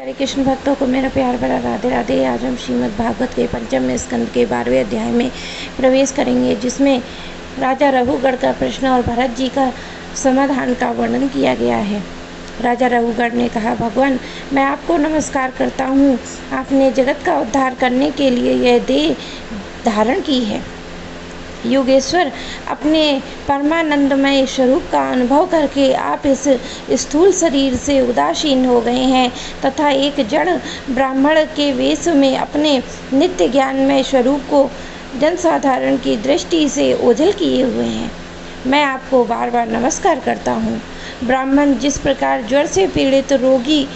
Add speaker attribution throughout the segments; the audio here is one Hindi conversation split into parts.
Speaker 1: हरे कृष्ण भक्तों को मेरा प्यार भरा राधे राधे। आज हम श्रीमद् भागवत के पंचम स्कंद के 12वें अध्याय में प्रवेश करेंगे, जिसमें राजा रघुगढ़ का प्रश्न और भरत जी का समाधान का वर्णन किया गया है। राजा रघुगढ़ ने कहा, भगवान, मैं आपको नमस्कार करता हूँ। आपने जगत का उद्धार करने के लिए यह देह धारण की है। योगेश्वर, अपने परमानंदमय स्वरूप का अनुभव करके आप इस स्थूल शरीर से उदासीन हो गए हैं तथा एक जड़ ब्राह्मण के वेश में अपने नित्य ज्ञानमय स्वरूप को जनसाधारण की दृष्टि से ओझल किए हुए हैं। मैं आपको बार बार नमस्कार करता हूँ। ब्राह्मण जिस प्रकार ज्वर से पीड़ित रोगी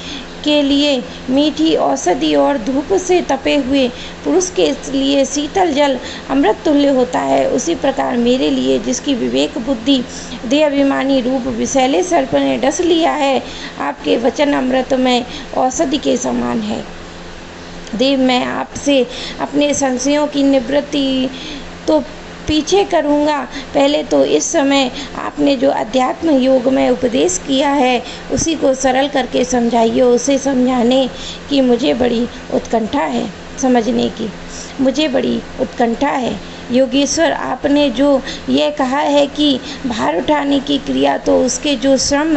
Speaker 1: के लिए मीठी औषधि और धूप से तपे हुए पुरुष के लिए शीतल जल अमृत तुल्य होता है, उसी प्रकार मेरे लिए, जिसकी विवेक बुद्धि देह अभिमानी रूप विषैले सर्प ने डस लिया है, आपके वचन अमृत में औषधि के समान है। देव, मैं आपसे अपने संशयों की निवृत्ति तो पीछे करूँगा। पहले तो इस समय आपने जो अध्यात्म योग में उपदेश किया है उसी को सरल करके समझाइए। उसे समझाने की मुझे बड़ी उत्कंठा है, समझने की मुझे बड़ी उत्कंठा है। योगेश्वर, आपने जो यह कहा है कि भार उठाने की क्रिया तो उसके जो श्रम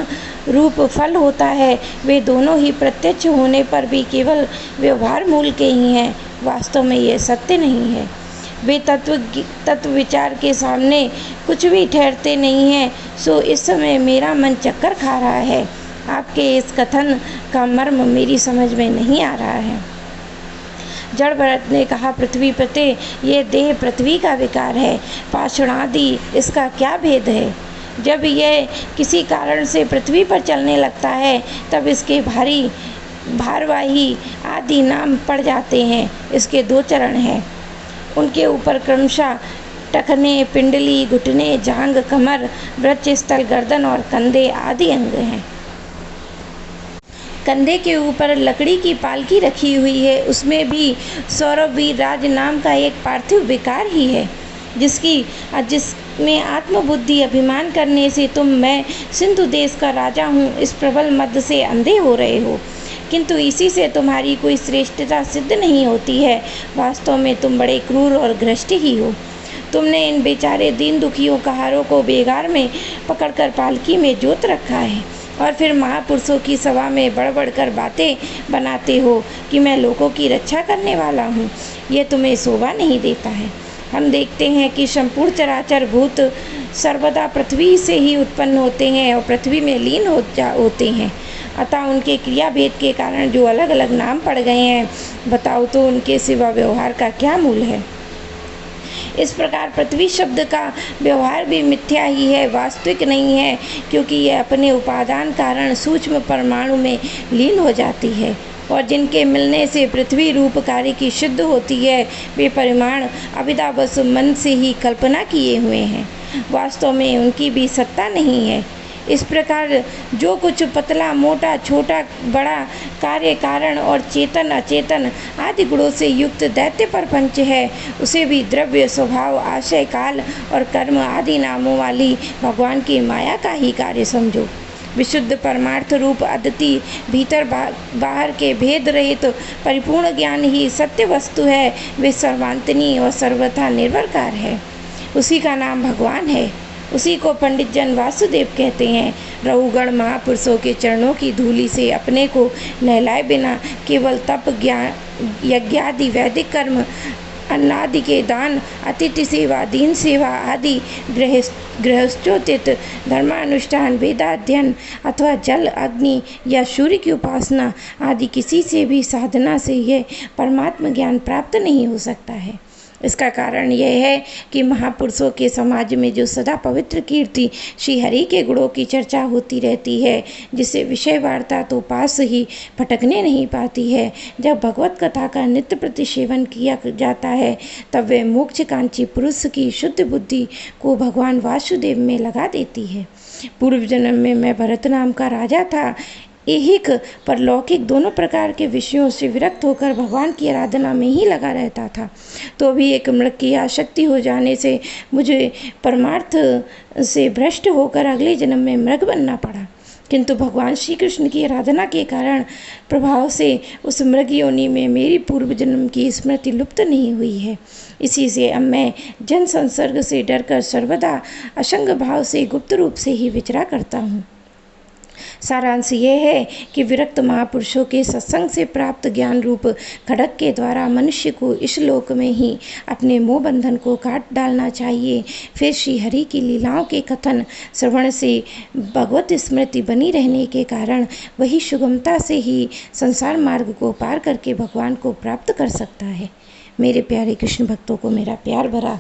Speaker 1: रूप फल होता है, वे दोनों ही प्रत्यक्ष होने पर भी केवल व्यवहार मूल के ही हैं। वास्तव में यह सत्य नहीं है। वे तत्व विचार के सामने कुछ भी ठहरते नहीं हैं। सो इस समय मेरा मन चक्कर खा रहा है। आपके इस कथन का मर्म मेरी समझ में नहीं आ रहा है। जड़ भरत ने कहा, पृथ्वी पते, ये देह पृथ्वी का विकार है। पाषाणादि इसका क्या भेद है? जब यह किसी कारण से पृथ्वी पर चलने लगता है तब इसके भारी भारवाही आदि नाम पड़ जाते हैं। इसके दो चरण हैं, उनके ऊपर क्रमशः टखने, पिंडली, घुटने, जांग, कमर, वृक्ष स्थल, गर्दन और कंधे आदि अंग हैं। कंधे के ऊपर लकड़ी की पालकी रखी हुई है, उसमें भी सौरवीर राज नाम का एक पार्थिव विकार ही है, जिसमें आत्मबुद्धि अभिमान करने से तुम, मैं सिंधु देश का राजा हूँ, इस प्रबल मद से अंधे हो रहे हो। किंतु इसी से तुम्हारी कोई श्रेष्ठता सिद्ध नहीं होती है। वास्तव में तुम बड़े क्रूर और भ्रष्ट ही हो। तुमने इन बेचारे दीन दुखियों कहारों को बेगार में पकड़कर पालकी में जोत रखा है और फिर महापुरुषों की सभा में बढ़ कर बातें बनाते हो कि मैं लोगों की रक्षा करने वाला हूँ। यह तुम्हें शोभा नहीं देता है। हम देखते हैं कि संपूर्ण चराचर भूत सर्वदा पृथ्वी से ही उत्पन्न होते हैं और पृथ्वी में लीन होते हैं। अतः उनके क्रिया भेद के कारण जो अलग अलग नाम पड़ गए हैं, बताओ तो उनके सिवा व्यवहार का क्या मूल है? इस प्रकार पृथ्वी शब्द का व्यवहार भी मिथ्या ही है, वास्तविक नहीं है, क्योंकि यह अपने उपादान कारण सूक्ष्म परमाणु में लीन हो जाती है और जिनके मिलने से पृथ्वी रूप कार्य की शुद्ध होती है, वे परिमाण अविद्यावश मन से ही कल्पना किए हुए हैं। वास्तव में उनकी भी सत्ता नहीं है। इस प्रकार जो कुछ पतला, मोटा, छोटा, बड़ा, कार्य, कारण और चेतन, अचेतन आदि गुणों से युक्त दैत्य प्रपंच है, उसे भी द्रव्य, स्वभाव, आशय, काल और कर्म आदि नामों वाली भगवान की माया का ही कार्य समझो। विशुद्ध परमार्थ रूप अद्वितीय भीतर बाहर के भेद रहित परिपूर्ण ज्ञान ही सत्य वस्तु है। वे सर्वांतनी और सर्वथा निर्वरकार है। उसी का नाम भगवान है। उसी को पंडित जन वासुदेव कहते हैं। रघुगण महापुरुषों के चरणों की धूलि से अपने को नहलाए बिना केवल तप, ज्ञान, यज्ञादि वैदिक कर्म, अन्नादि के दान, अतिथि सेवा, दीन सेवा आदि गृहस्थोचित धर्मानुष्ठान, वेदाध्ययन अथवा जल, अग्नि या सूर्य की उपासना आदि किसी से भी साधना से यह परमात्म ज्ञान प्राप्त नहीं हो सकता है। इसका कारण यह है कि महापुरुषों के समाज में जो सदा पवित्र कीर्ति श्री हरि के गुणों की चर्चा होती रहती है, जिससे विषय वार्ता तो पास ही भटकने नहीं पाती है, जब भगवत कथा का नित्य प्रति सेवन किया जाता है तब वे मोक्षकांक्षी पुरुष की शुद्ध बुद्धि को भगवान वासुदेव में लगा देती है। पूर्व जन्म में मैं भरत नाम का राजा था। ऐहिक परलौकिक दोनों प्रकार के विषयों से विरक्त होकर भगवान की आराधना में ही लगा रहता था। तो भी एक मृग की आसक्ति हो जाने से मुझे परमार्थ से भ्रष्ट होकर अगले जन्म में मृग बनना पड़ा। किंतु भगवान श्री कृष्ण की आराधना के कारण प्रभाव से उस मृग योनि में मेरी पूर्व जन्म की स्मृति लुप्त नहीं हुई है। इसी से अब मैं जन संसर्ग से डरकर सर्वदा असंग भाव से गुप्त रूप से ही विचरा करता हूँ। सारांश ये है कि विरक्त महापुरुषों के सत्संग से प्राप्त ज्ञान रूप खड्ग के द्वारा मनुष्य को इस लोक में ही अपने मोह बंधन को काट डालना चाहिए। फिर श्री हरि की लीलाओं के कथन श्रवण से भगवत स्मृति बनी रहने के कारण वही सुगमता से ही संसार मार्ग को पार करके भगवान को प्राप्त कर सकता है। मेरे प्यारे कृष्ण भक्तों को मेरा प्यार भरा